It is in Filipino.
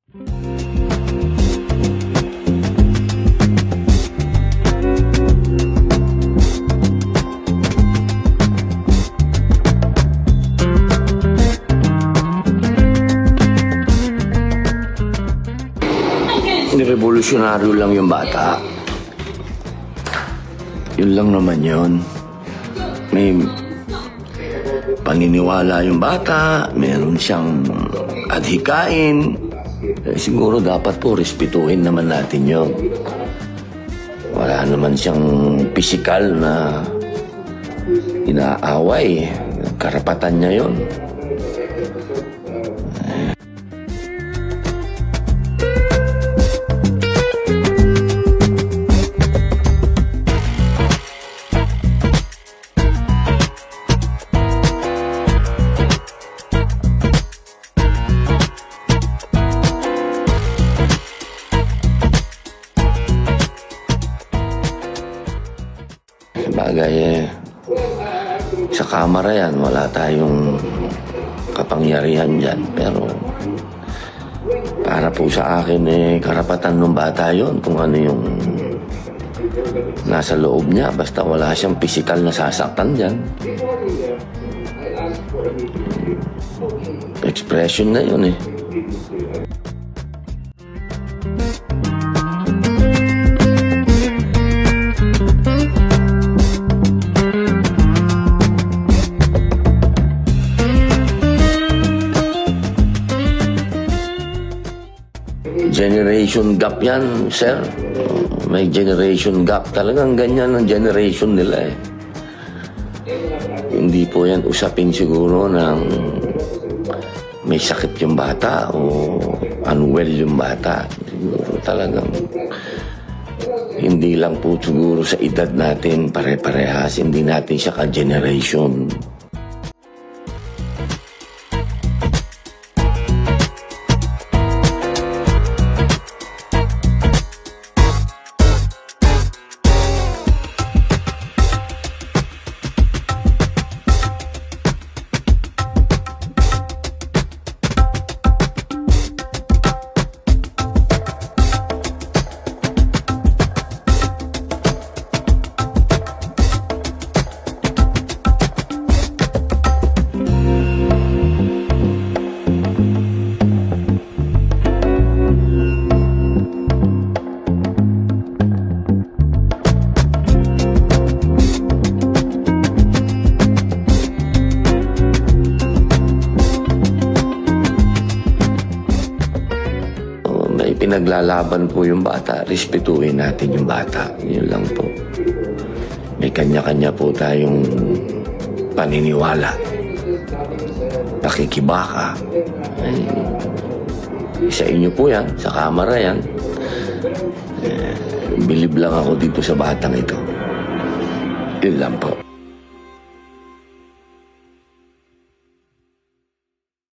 Revolusyonaryo lang yung bata. Yun lang naman yun. May paniniwala yung bata, meron siyang adhikain. Siguro dapat po respetuhin naman natin yun. Wala naman siyang pisikal na inaaway. Karapatan niya yun. Bagay sa kamera yan, wala tayong kapangyarihan dyan. Pero para po sa akin, karapatan ng bata yon kung ano yung nasa loob niya. Basta wala siyang pisikal na sasaktan dyan. Expression na yun . Generation gap yan, sir. May generation gap. Talagang ganyan ang generation nila . Hindi po yan usapin siguro ng may sakit yung bata o unwell yung bata. Siguro talagang hindi lang po siguro sa edad natin pare-parehas. Hindi natin siya ka-generation. Pinaglalaban po yung bata, respetuhin natin yung bata. Yun lang po. May kanya-kanya po tayong paniniwala. Pakikibaka. Sa inyo po yan, sa kamera yan. Bilib lang ako dito sa batang ito. Yun lang po.